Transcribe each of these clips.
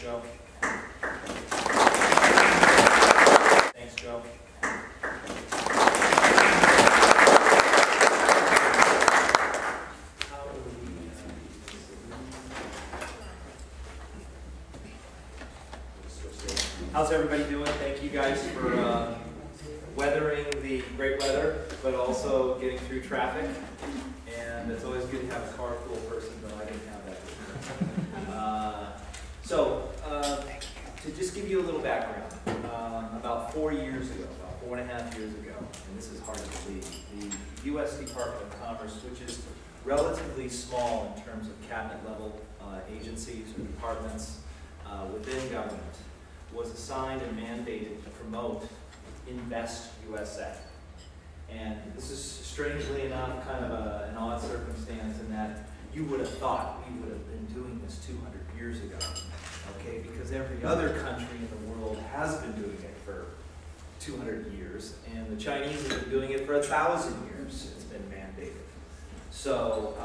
Joe. Thanks, Joe. How's everybody doing? Thank you guys for weathering the great weather, but also getting through traffic. And it's always good to have a car-full person, but I didn't have that. To just give you a little background, about 4 years ago, about 4.5 years ago, and this is hard to believe, the U.S. Department of Commerce, which is relatively small in terms of cabinet-level agencies or departments within government, was assigned and mandated to promote Invest U.S.A. And this is, strangely enough, kind of an odd circumstance in that you would have thought we would have been doing this 200 years ago, okay? Because every other country in the world has been doing it for 200 years, and the Chinese have been doing it for 1,000 years. It's been mandated. So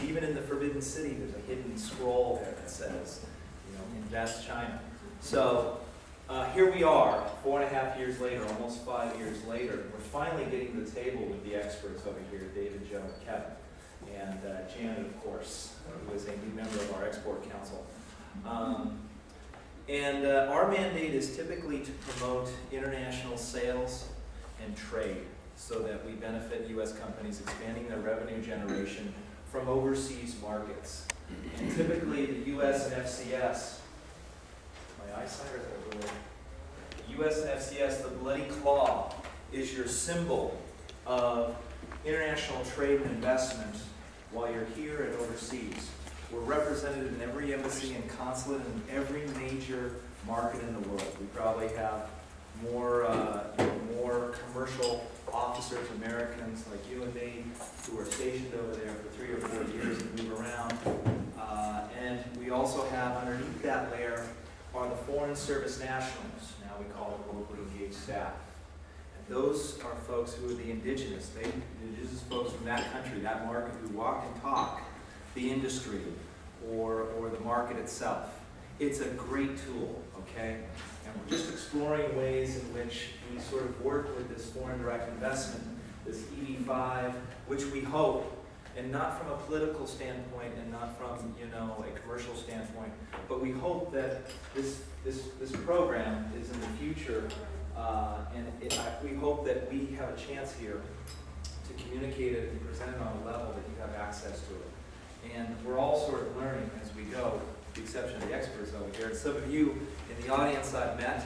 even in the Forbidden City, there's a hidden scroll there that says, you know, Invest China. So here we are, 4.5 years later, almost 5 years later. We're finally getting to the table with the experts over here, David, Joe, and Kevin, and Janet, of course, who is a new member of our Export Council. Our mandate is typically to promote international sales and trade so that we benefit U.S. companies expanding their revenue generation from overseas markets. And typically the U.S. and FCS, my eyesight or is that really? The U.S. and FCS, the bloody claw, is your symbol of international trade and investment while you're here and overseas. We're represented in every embassy and consulate in every major market in the world. We probably have more commercial officers, Americans like you and me, who are stationed over there for 3 or 4 years and move around. And we also have, underneath that layer, are the Foreign Service Nationals. Now we call them locally engaged staff. And those are folks who are the indigenous. Indigenous folks from that country, that market, who walk and talk the industry or the market itself. It's a great tool, okay? And we're just exploring ways in which we sort of work with this foreign direct investment, this EB-5, which we hope, and not from a political standpoint and not from, you know, a commercial standpoint, but we hope that this program is in the future, we hope that we have a chance here to communicate it and present it on a level that you have access to it. And we're all sort of learning as we go, with the exception of the experts over here. And some of you in the audience I've met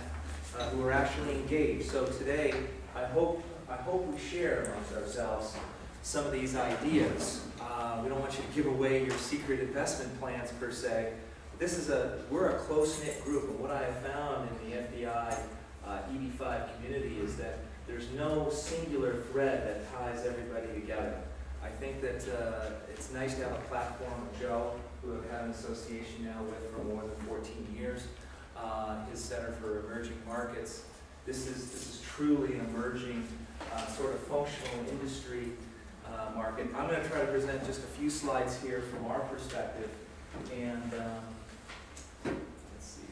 who are actually engaged. So today, I hope we share amongst ourselves some of these ideas. We don't want you to give away your secret investment plans per se. We're a close-knit group, and what I have found in the FBI EB-5 community is that there's no singular thread that ties everybody together. I think that it's nice to have a platform of Joe, who I've had an association now with for more than 14 years, his Center for Emerging Markets. This is truly an emerging sort of functional industry market. I'm going to try to present just a few slides here from our perspective, and let's see.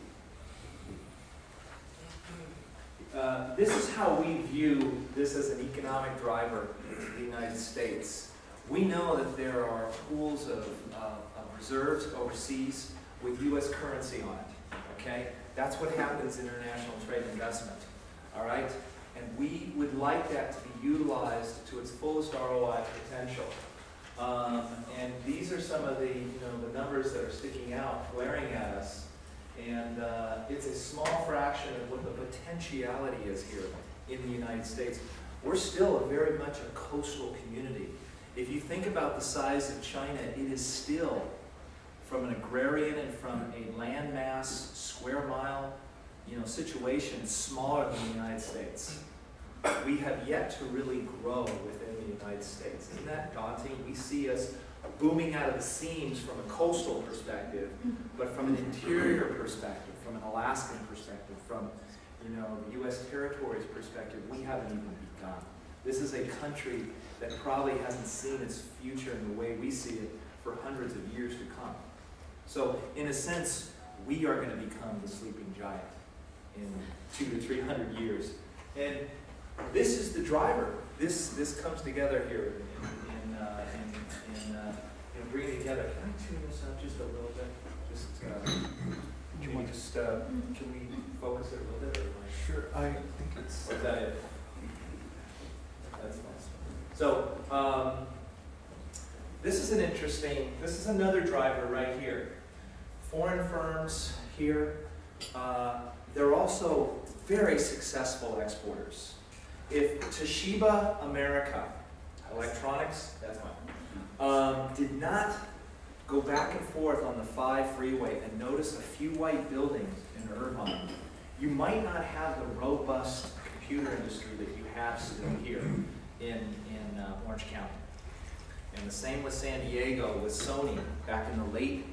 This is how we view this as an economic driver in the United States. We know that there are pools of reserves overseas with U.S. currency on it, okay? That's what happens in international trade and investment, all right? And we would like that to be utilized to its fullest ROI potential. And these are some of the, the numbers that are sticking out, glaring at us. And it's a small fraction of what the potentiality is here in the United States. We're still very much a coastal community. If you think about the size of China, it is still, from an agrarian and from a landmass, square mile, situation, smaller than the United States. We have yet to really grow within the United States. Isn't that daunting? We see us booming out of the seams from a coastal perspective, but from an interior perspective, from an Alaskan perspective, from the U.S. territories perspective, we haven't even begun. This is a country that probably hasn't seen its future in the way we see it for hundreds of years to come. So, in a sense, we are going to become the sleeping giant in 200 to 300 years. And this is the driver. This comes together here in bringing together. Can I tune this up just a little bit? Can we focus it a little bit? Or Sure, I think it's... Or is that it? That's nice. So, this is another driver right here. Foreign firms here, they're also very successful exporters. If Toshiba America, electronics, that's mine, did not go back and forth on the 5 freeway and notice a few white buildings in Irvine, you might not have the robust computer industry that you have still here in Orange County. And the same with San Diego, with Sony back in the late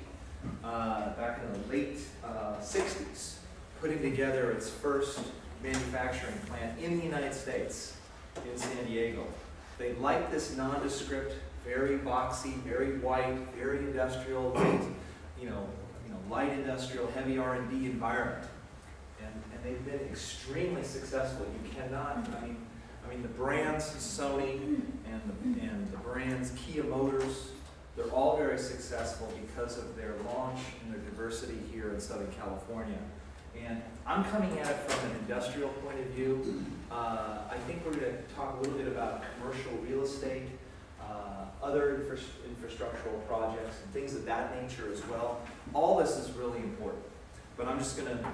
60s, putting together its first manufacturing plant in the United States, in San Diego. They like this nondescript, very boxy, very white, very industrial, light, light industrial, heavy R&D environment. And they've been extremely successful. You cannot, I mean the brands Sony and the brands Kia Motors, they're all very successful because of their launch and their diversity here in Southern California. And I'm coming at it from an industrial point of view. I think we're going to talk a little bit about commercial real estate, other infrastructural projects, and things of that nature as well. All this is really important. But I'm just going to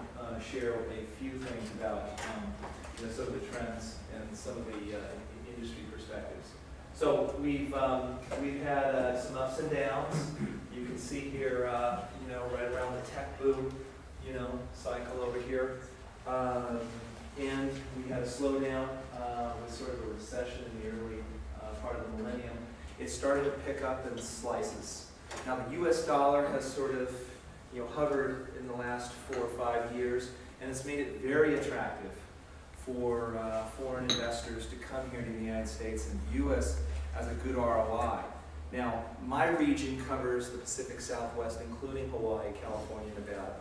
share a few things about some of the trends and some of the industry perspectives. So we've had some ups and downs. You can see here, right around the tech boom, cycle over here. And we had a slowdown with sort of a recession in the early part of the millennium. It started to pick up in slices. Now the U.S. dollar has sort of hovered in the last 4 or 5 years, and it's made it very attractive for foreign investors to come here to the United States and view us as a good ROI. Now, my region covers the Pacific Southwest, including Hawaii, California, Nevada.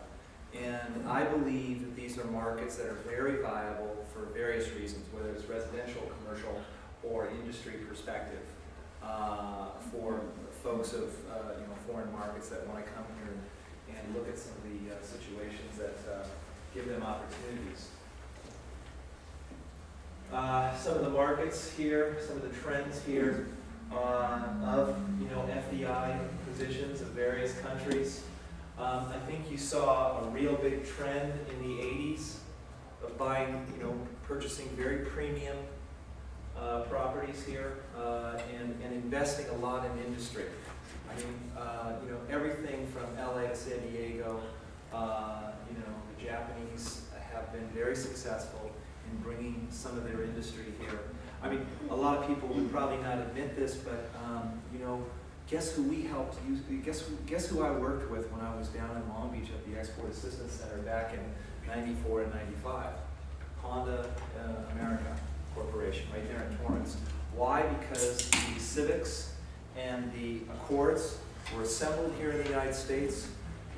And I believe that these are markets that are very viable for various reasons, whether it's residential, commercial, or industry perspective, for folks of foreign markets that want to come here and look at some of the situations that give them opportunities. Some of the markets here, some of the trends here of FDI positions of various countries. I think you saw a real big trend in the 80s of buying, purchasing very premium properties here and investing a lot in industry. I mean, everything from LA to San Diego, the Japanese have been very successful in bringing some of their industry here. I mean, a lot of people would probably not admit this, but guess who we helped use? Guess who I worked with when I was down in Long Beach at the Export Assistance Center back in '94 and '95? Honda America Corporation, right there in Torrance. Why? Because the Civics and the Accords were assembled here in the United States.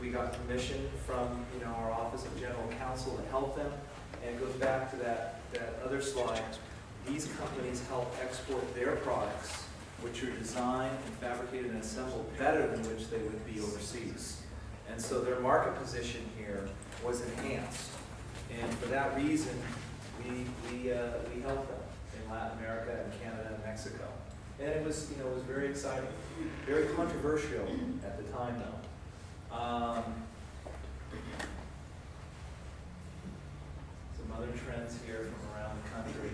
We got permission from our Office of General Counsel to help them, and it goes back to that other slide. These companies help export their products, which are designed and fabricated and assembled better than which they would be overseas. And so their market position here was enhanced. And for that reason, we helped them in Latin America and Canada and Mexico. And it was, it was very exciting, very controversial at the time, though. Some other trends here from around the country.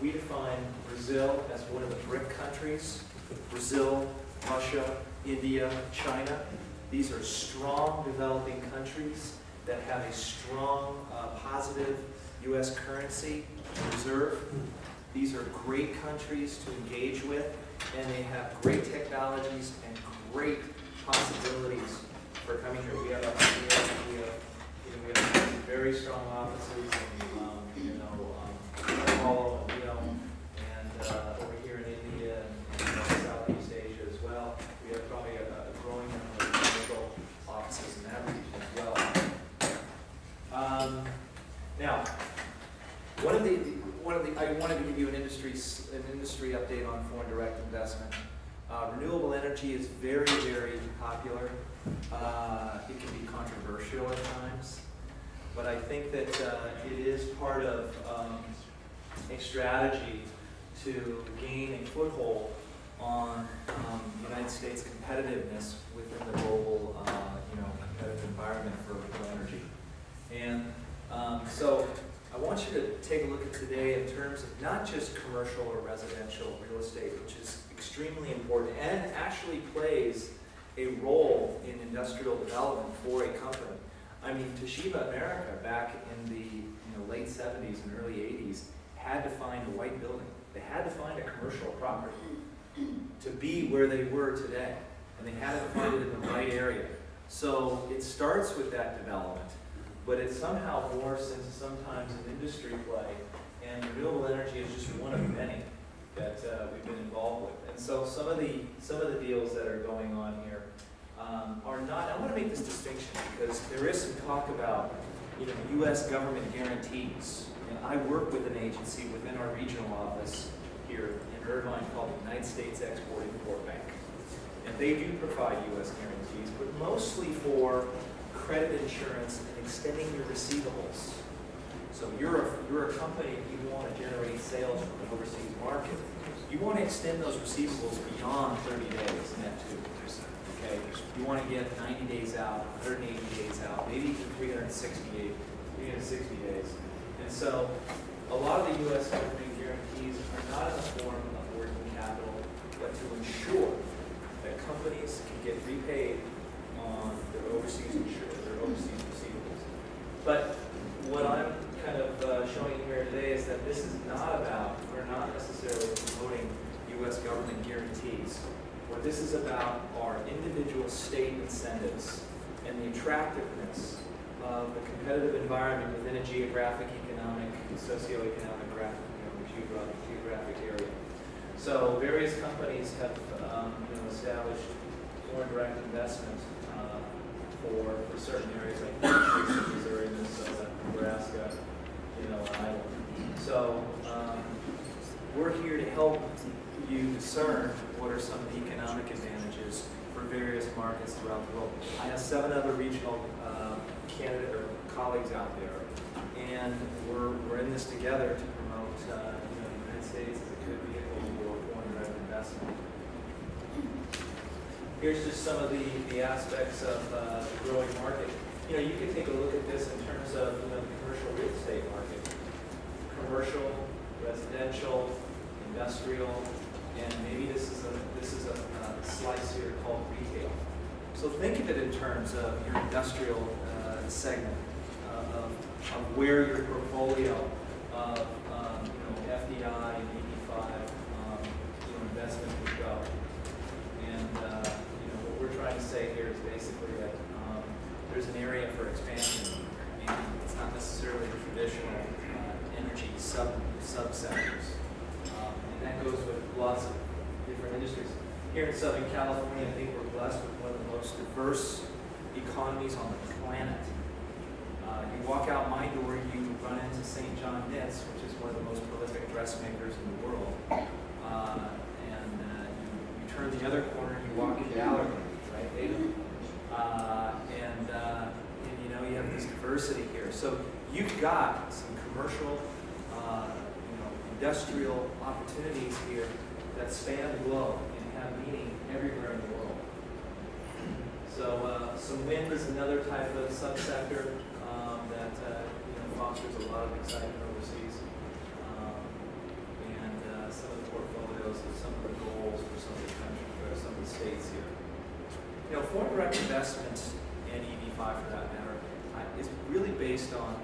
We define Brazil as one of the BRIC countries. Brazil, Russia, India, China. These are strong developing countries that have a strong positive U.S. currency reserve. These are great countries to engage with, and they have great technologies and great possibilities for coming here. We have very strong offices in Paulo and and over here in India and Southeast Asia as well. We have probably a growing industry update on foreign direct investment. Renewable energy is very, very popular. It can be controversial at times, but I think that it is part of a strategy to gain a foothold on the United States competitiveness within the global, competitive environment for energy. And so I want you to take a look at today in terms of not just commercial or residential real estate, which is extremely important and actually plays a role in industrial development for a company. I mean, Toshiba America back in the late 70s and early 80s had to find a white building. They had to find a commercial property to be where they were today, and they had to find it in the right area. So it starts with that development, but it somehow morphs into sometimes an industry play, and renewable energy is just one of many that we've been involved with. And so some of the deals that are going on here are not. I want to make this distinction because there is some talk about U.S. government guarantees, and I work with an agency within our regional office here in Irvine called the United States Export-Import Bank, and they do provide U.S. guarantees, but mostly for credit insurance and extending your receivables. So you're a company, you want to generate sales from an overseas market. You want to extend those receivables beyond 30 days net to. Okay? You want to get 90 days out, 180 days out, maybe even 360 days. And so a lot of the U.S. government guarantees are not in the form of working capital, but to ensure that companies can get repaid on their overseas receivables. But what I'm kind of showing you here today is that this is not about, we're not necessarily promoting U.S. government guarantees. What this is about are individual state incentives and the attractiveness of the competitive environment within a geographic, economic, socioeconomic, geographic area. So various companies have established foreign direct investment for certain areas like Missouri, Minnesota, Nebraska, Iowa. So we're here to help you discern what are some of the economic advantages for various markets throughout the world. I have 7 other regional candidate or colleagues out there, and we're in this together to promote the United States as a good vehicle for foreign direct investment. Here's just some of the aspects of the growing market. You can take a look at this in terms of the commercial real estate market. Commercial, residential, industrial, and maybe this is a slice here called retail. So think of it in terms of your industrial segment of where your portfolio of FDI and EB-5 investment would go. And what we're trying to say here is basically that there's an area for expansion, and it's not necessarily the traditional energy subsectors. And that goes with lots of different industries. Here in Southern California, I think we're blessed with one of the most diverse economies on the planet. You walk out my door, you run into St. John Knits, which is one of the most prolific dressmakers in the world. And you turn the other corner, you walk into Allergan, right? And you have this diversity here. So you've got some commercial, industrial opportunities here that span the globe and have meaning everywhere in the world. So some wind is another type of subsector that fosters a lot of excitement overseas. And some of the portfolios of some of the goals for some of the countries, or some of the states here. Foreign direct investment and EB-5 for that matter is really based on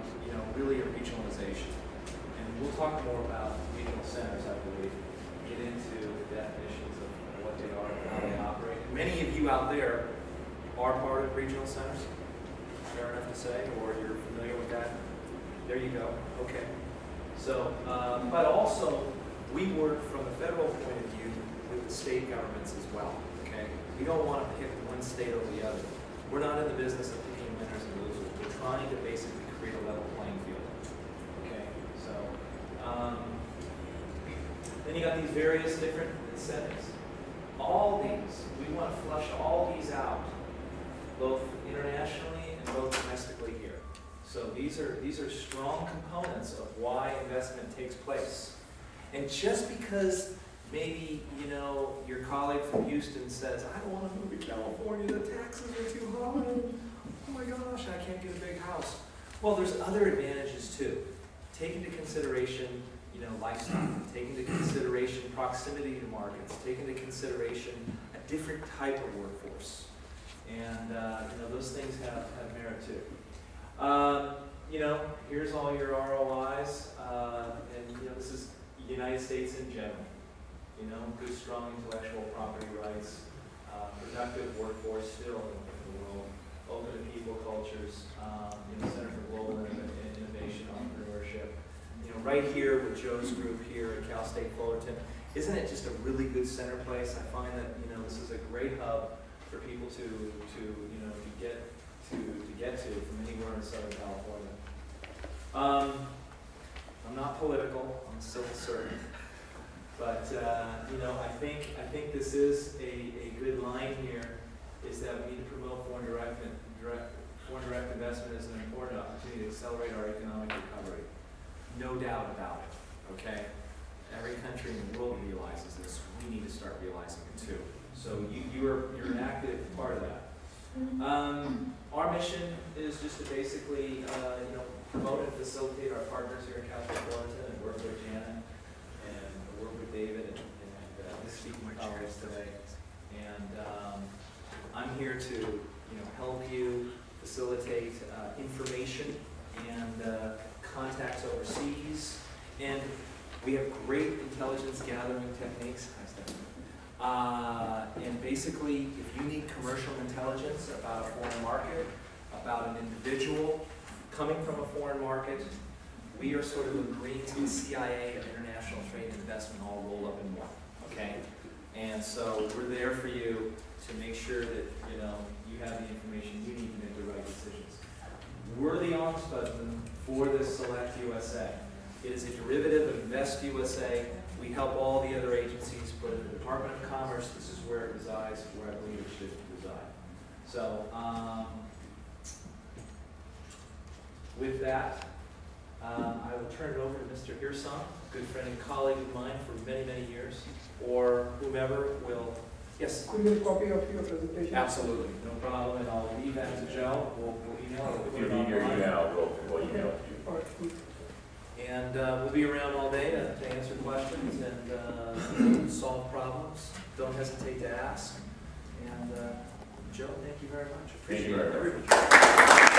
really a regionalization. And we'll talk more about regional centers, I believe, get into the definitions of what they are and how they operate. And many of you out there are part of regional centers, fair enough to say, or you're familiar with that. There you go. Okay. So, but also, we work from a federal point of view with the state governments as well. Okay. We don't want to pick one state over the other. We're not in the business of picking winners and losers. We're trying to basically create a level playing field. Okay. So, Then you got these various different incentives. All these, we want to flush all these out, both internationally and both domestically here. So these are strong components of why investment takes place. And just because maybe, you know, your colleague from Houston says, I don't want to move to California, the taxes are too high. Oh my gosh, I can't get a big house. Well, there's other advantages too. Take into consideration, you know, lifestyle. Take into consideration proximity to markets. Take into consideration a different type of workforce. And, you know, those things have merit too. You know, here's all your ROIs. And, you know, this is the United States in general. You know, good, strong intellectual property rights, productive workforce still in the world, open to people cultures, you know, Center for Global Innovation, Entrepreneurship. You know, right here with Joe's group here at Cal State Fullerton, isn't it just a really good center place? I find that, you know, this is a great hub for people to you know, to get to from anywhere in Southern California. I'm not political, I'm a civil servant. But you know, I think this is a good line here, is that we need to promote foreign direct investment as an important opportunity to accelerate our economic recovery. No doubt about it. Okay, every country in the world realizes this. We need to start realizing it too. So you're an active part of that. Our mission is just to basically you know, promote and facilitate our partners here at Cal State Fullerton and work with Janet and work with David and the speaking colleagues today. And I'm here to, you know, help you facilitate information and contacts overseas. And we have great intelligence gathering techniques. And basically, if you need commercial intelligence about a foreign market, about an individual coming from a foreign market, we are sort of agreeing to the CIA and international trade and investment all rolled up in one, okay? And so we're there for you to make sure that, you know, you have the information you need to make the right decisions. We're the ombudsman for this Select U.S.A. It is a derivative of Invest U.S.A. We help all the other agencies, but in the Department of Commerce, this is where it resides, where I believe it should reside. So, with that, I will turn it over to Mr. Hirson, a good friend and colleague of mine for many, many years, or whomever will. Yes? Could you have a copy of your presentation? Absolutely, no problem, and I'll leave that to Joe. We'll email it. If you need your email, we'll email it to you. All right, good. And we'll be around all day to answer questions and solve problems. Don't hesitate to ask. And Joe, thank you very much. Appreciate it. Everybody.